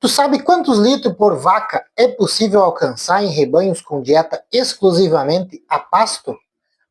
Tu sabe quantos litros por vaca é possível alcançar em rebanhos com dieta exclusivamente a pasto?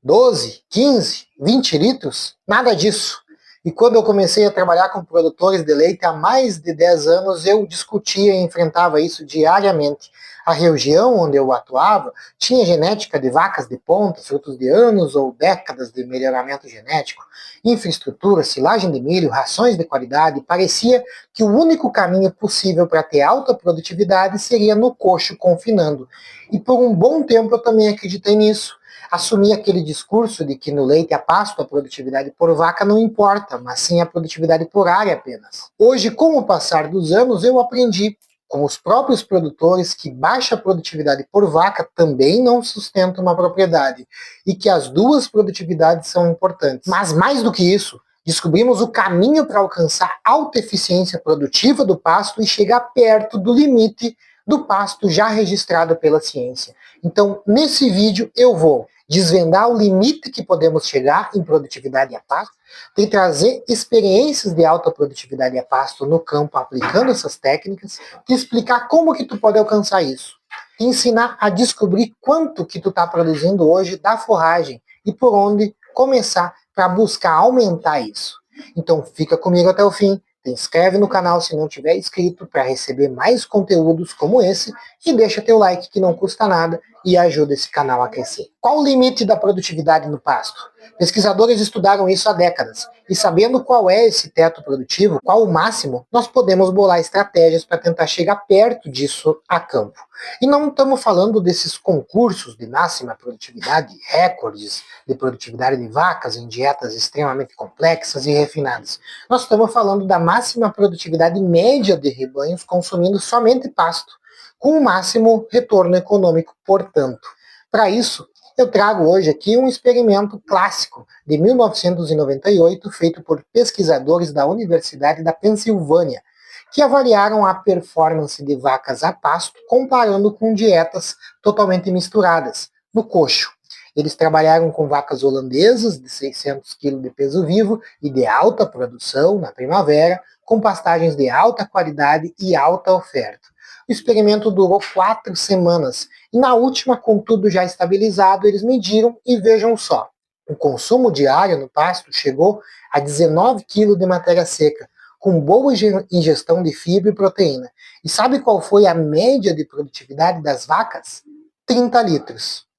12, 15, 20 litros? Nada disso. E quando eu comecei a trabalhar com produtores de leite há mais de 10 anos, eu discutia e enfrentava isso diariamente. A região onde eu atuava tinha genética de vacas de ponta, frutos de anos ou décadas de melhoramento genético, infraestrutura, silagem de milho, rações de qualidade. Parecia que o único caminho possível para ter alta produtividade seria no coxo confinando. E por um bom tempo eu também acreditei nisso. Assumir aquele discurso de que no leite a pasto a produtividade por vaca não importa, mas sim a produtividade por área apenas. Hoje, com o passar dos anos, eu aprendi com os próprios produtores que baixa produtividade por vaca também não sustenta uma propriedade e que as duas produtividades são importantes. Mas mais do que isso, descobrimos o caminho para alcançar alta eficiência produtiva do pasto e chegar perto do limite do pasto já registrado pela ciência. Então, nesse vídeo eu vou desvendar o limite que podemos chegar em produtividade a pasto, de trazer experiências de alta produtividade a pasto no campo aplicando essas técnicas, te explicar como que tu pode alcançar isso, te ensinar a descobrir quanto que tu está produzindo hoje da forragem e por onde começar para buscar aumentar isso. Então fica comigo até o fim. Se inscreve no canal se não tiver inscrito para receber mais conteúdos como esse e deixa teu like que não custa nada e ajuda esse canal a crescer. Qual o limite da produtividade no pasto? Pesquisadores estudaram isso há décadas e sabendo qual é esse teto produtivo, qual o máximo, nós podemos bolar estratégias para tentar chegar perto disso a campo. E não estamos falando desses concursos de máxima produtividade, recordes de produtividade de vacas em dietas extremamente complexas e refinadas. Nós estamos falando da máxima produtividade média de rebanhos consumindo somente pasto, com o máximo retorno econômico, portanto. Para isso, eu trago hoje aqui um experimento clássico de 1998 feito por pesquisadores da Universidade da Pensilvânia, que avaliaram a performance de vacas a pasto comparando com dietas totalmente misturadas, no coxo. Eles trabalharam com vacas holandesas de 600 kg de peso vivo e de alta produção na primavera, com pastagens de alta qualidade e alta oferta. O experimento durou 4 semanas e na última, com tudo já estabilizado, eles mediram e vejam só. O consumo diário no pasto chegou a 19 kg de matéria seca, com boa ingestão de fibra e proteína. E sabe qual foi a média de produtividade das vacas? 30 litros.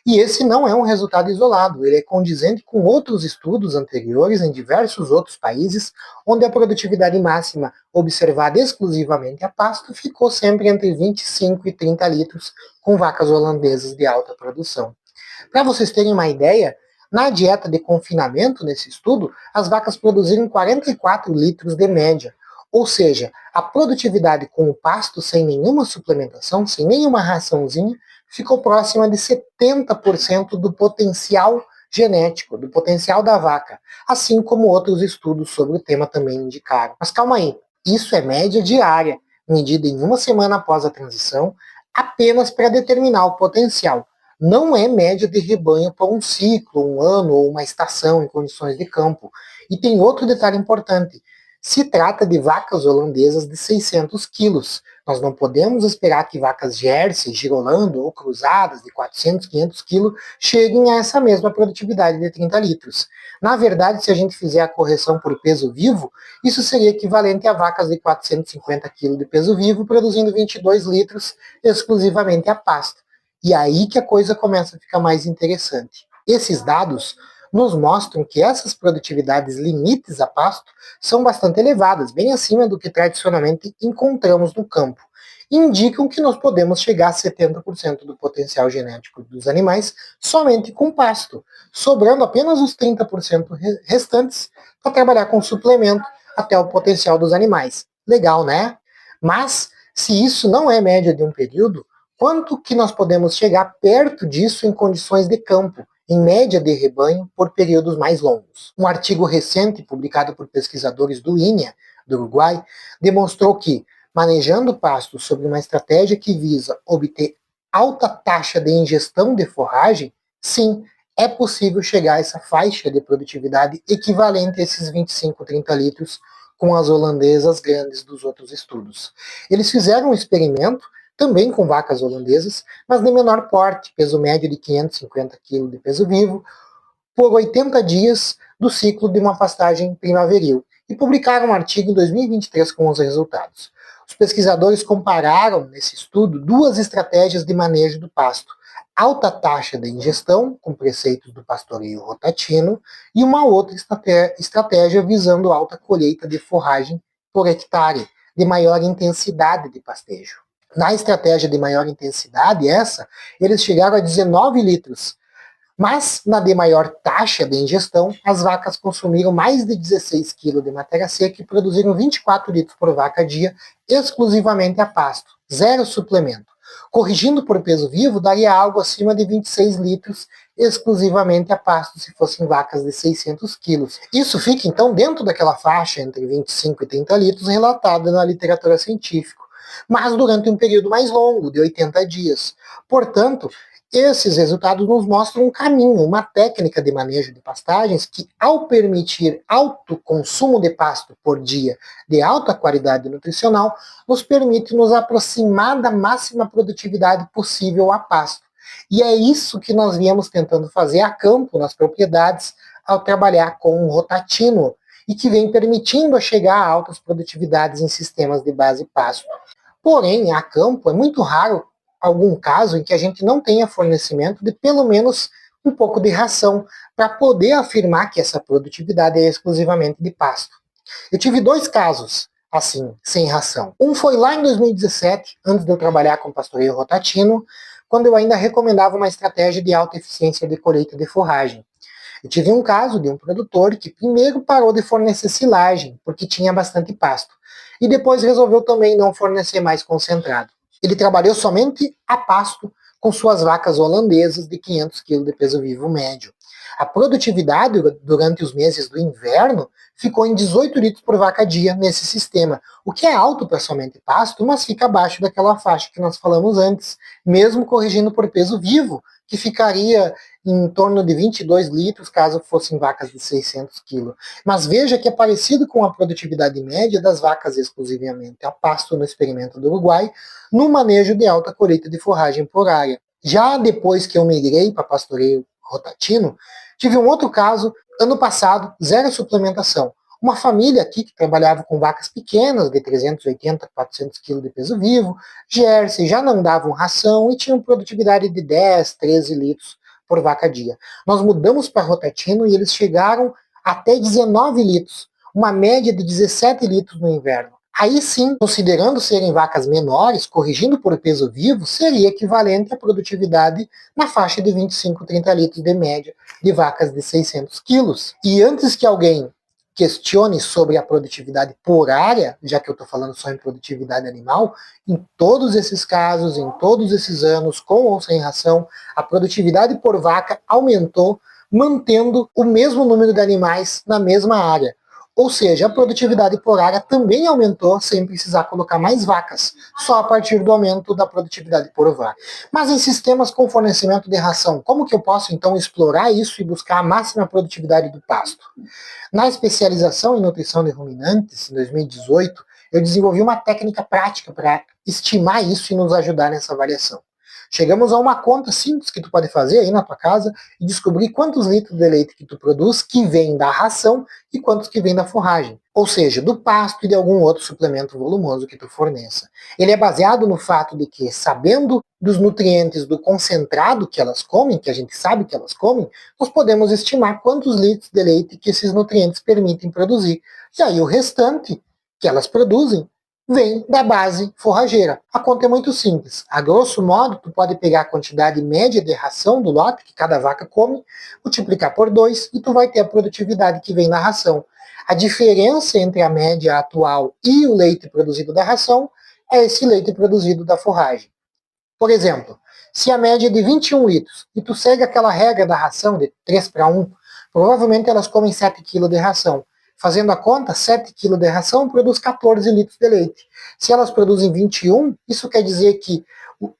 E esse não é um resultado isolado, ele é condizente com outros estudos anteriores em diversos outros países, onde a produtividade máxima observada exclusivamente a pasto ficou sempre entre 25 e 30 litros, com vacas holandesas de alta produção. Para vocês terem uma ideia, na dieta de confinamento, nesse estudo, as vacas produziram 44 litros de média, ou seja, a produtividade com o pasto sem nenhuma suplementação, sem nenhuma raçãozinha, ficou próxima de 70% do potencial genético, do potencial da vaca, assim como outros estudos sobre o tema também indicaram. Mas calma aí, isso é média diária, medida em uma semana após a transição, apenas para determinar o potencial. Não é média de rebanho para um ciclo, um ano ou uma estação em condições de campo. E tem outro detalhe importante. Se trata de vacas holandesas de 600 quilos. Nós não podemos esperar que vacas Jersey, Girolando ou cruzadas de 400, 500 quilos cheguem a essa mesma produtividade de 30 litros. Na verdade, se a gente fizer a correção por peso vivo, isso seria equivalente a vacas de 450 quilos de peso vivo produzindo 22 litros exclusivamente a pasto. E aí que a coisa começa a ficar mais interessante. Esses dados nos mostram que essas produtividades limites a pasto são bastante elevadas, bem acima do que tradicionalmente encontramos no campo. Indicam que nós podemos chegar a 70% do potencial genético dos animais somente com pasto, sobrando apenas os 30% restantes para trabalhar com suplemento até o potencial dos animais. Legal, né? Mas, se isso não é média de um período, quanto que nós podemos chegar perto disso em condições de campo, em média de rebanho, por períodos mais longos? Um artigo recente, publicado por pesquisadores do INEA, do Uruguai, demonstrou que, manejando pasto sob uma estratégia que visa obter alta taxa de ingestão de forragem, sim, é possível chegar a essa faixa de produtividade equivalente a esses 25, 30 litros com as holandesas grandes dos outros estudos. Eles fizeram um experimento também com vacas holandesas, mas de menor porte, peso médio de 550 kg de peso vivo, por 80 dias do ciclo de uma pastagem primaveril, e publicaram um artigo em 2023 com os resultados. Os pesquisadores compararam, nesse estudo, duas estratégias de manejo do pasto: alta taxa de ingestão, com preceitos do pastoreio rotatino, e uma outra estratégia visando alta colheita de forragem por hectare, de maior intensidade de pastejo. Na estratégia de maior intensidade, eles chegaram a 19 litros, mas na de maior taxa de ingestão, as vacas consumiram mais de 16 kg de matéria seca e produziram 24 litros por vaca dia, exclusivamente a pasto, zero suplemento. Corrigindo por peso vivo, daria algo acima de 26 litros, exclusivamente a pasto, se fossem vacas de 600 quilos. Isso fica, então, dentro daquela faixa entre 25 e 30 litros relatada na literatura científica, mas durante um período mais longo, de 80 dias. Portanto, esses resultados nos mostram um caminho, uma técnica de manejo de pastagens que, ao permitir alto consumo de pasto por dia de alta qualidade nutricional, nos permite nos aproximar da máxima produtividade possível a pasto. E é isso que nós viemos tentando fazer a campo nas propriedades ao trabalhar com o rotatino, e que vem permitindo a chegar a altas produtividades em sistemas de base pasto. Porém, a campo é muito raro algum caso em que a gente não tenha fornecimento de pelo menos um pouco de ração para poder afirmar que essa produtividade é exclusivamente de pasto. Eu tive 2 casos assim, sem ração. Um foi lá em 2017, antes de eu trabalhar com pastoreio rotatino, quando eu ainda recomendava uma estratégia de alta eficiência de colheita de forragem. Eu tive um caso de um produtor que primeiro parou de fornecer silagem, porque tinha bastante pasto, e depois resolveu também não fornecer mais concentrado. Ele trabalhou somente a pasto com suas vacas holandesas de 500 kg de peso vivo médio. A produtividade durante os meses do inverno ficou em 18 litros por vaca dia nesse sistema, o que é alto para somente pasto, mas fica abaixo daquela faixa que nós falamos antes, mesmo corrigindo por peso vivo, que ficaria em torno de 22 litros caso fossem vacas de 600 kg. Mas veja que é parecido com a produtividade média das vacas exclusivamente a pasto no experimento do Uruguai, no manejo de alta colheita de forragem por área. Já depois que eu migrei para pastoreio rotatino, tive um outro caso, ano passado, zero suplementação. Uma família aqui que trabalhava com vacas pequenas, de 380, 400 kg de peso vivo, Jersey, já não davam ração e tinham produtividade de 10, 13 litros por vaca dia. Nós mudamos para rotatino e eles chegaram até 19 litros, uma média de 17 litros no inverno. Aí sim, considerando serem vacas menores, corrigindo por peso vivo, seria equivalente à produtividade na faixa de 25, 30 litros de média de vacas de 600 quilos. E antes que alguém questione sobre a produtividade por área, já que eu estou falando só em produtividade animal, em todos esses casos, em todos esses anos, com ou sem ração, a produtividade por vaca aumentou, mantendo o mesmo número de animais na mesma área. Ou seja, a produtividade por área também aumentou sem precisar colocar mais vacas, só a partir do aumento da produtividade por vaca. Mas em sistemas com fornecimento de ração, como que eu posso então explorar isso e buscar a máxima produtividade do pasto? Na especialização em nutrição de ruminantes, em 2018, eu desenvolvi uma técnica prática para estimar isso e nos ajudar nessa avaliação. Chegamos a uma conta simples que tu pode fazer aí na tua casa e descobrir quantos litros de leite que tu produz que vem da ração e quantos que vem da forragem, ou seja, do pasto e de algum outro suplemento volumoso que tu forneça. Ele é baseado no fato de que, sabendo dos nutrientes do concentrado que elas comem, que a gente sabe que elas comem, nós podemos estimar quantos litros de leite que esses nutrientes permitem produzir. E aí o restante que elas produzem vem da base forrageira. A conta é muito simples. A grosso modo, tu pode pegar a quantidade média de ração do lote que cada vaca come, multiplicar por 2 e tu vai ter a produtividade que vem da ração. A diferença entre a média atual e o leite produzido da ração é esse leite produzido da forragem. Por exemplo, se a média é de 21 litros e tu segue aquela regra da ração de 3 para 1, provavelmente elas comem 7 kg de ração. Fazendo a conta, 7 kg de ração produz 14 litros de leite. Se elas produzem 21, isso quer dizer que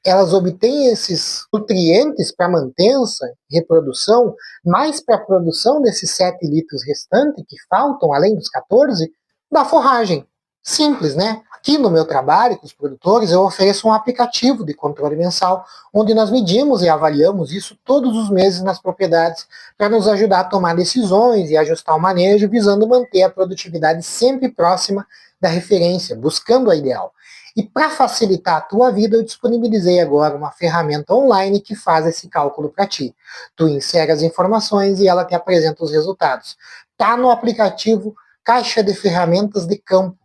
elas obtêm esses nutrientes para mantença, reprodução, mais para a produção desses 7 litros restantes que faltam, além dos 14, da forragem. Simples, né? Aqui no meu trabalho com os produtores, eu ofereço um aplicativo de controle mensal, onde nós medimos e avaliamos isso todos os meses nas propriedades, para nos ajudar a tomar decisões e ajustar o manejo, visando manter a produtividade sempre próxima da referência, buscando a ideal. E para facilitar a tua vida, eu disponibilizei agora uma ferramenta online que faz esse cálculo para ti. Tu insere as informações e ela te apresenta os resultados. Tá no aplicativo Caixa de Ferramentas de Campo,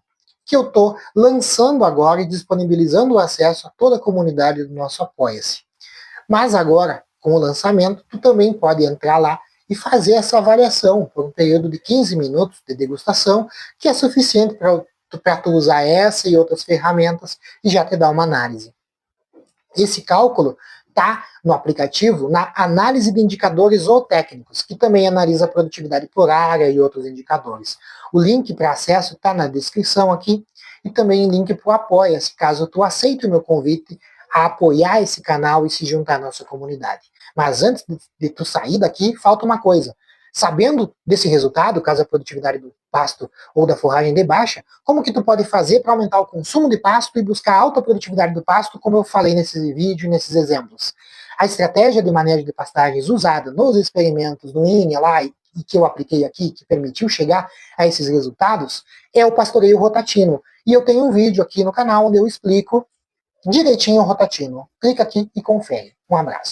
que eu estou lançando agora e disponibilizando o acesso a toda a comunidade do nosso Apoia-se. Mas agora, com o lançamento, tu também pode entrar lá e fazer essa avaliação por um período de 15 minutos de degustação, que é suficiente para tu usar essa e outras ferramentas e já te dar uma análise. Esse cálculo está no aplicativo na análise de indicadores ou técnicos, que também analisa a produtividade por área e outros indicadores. O link para acesso está na descrição aqui e também o link para o Apoia-se, caso tu aceite o meu convite a apoiar esse canal e se juntar à nossa comunidade. Mas antes de tu sair daqui, falta uma coisa. Sabendo desse resultado, caso a produtividade do pasto ou da forragem de baixa, como que tu pode fazer para aumentar o consumo de pasto e buscar alta produtividade do pasto, como eu falei nesse vídeo e nesses exemplos? A estratégia de manejo de pastagens usada nos experimentos do INEA lá e que eu apliquei aqui, que permitiu chegar a esses resultados, é o pastoreio rotativo. E eu tenho um vídeo aqui no canal onde eu explico direitinho o rotativo. Clica aqui e confere. Um abraço.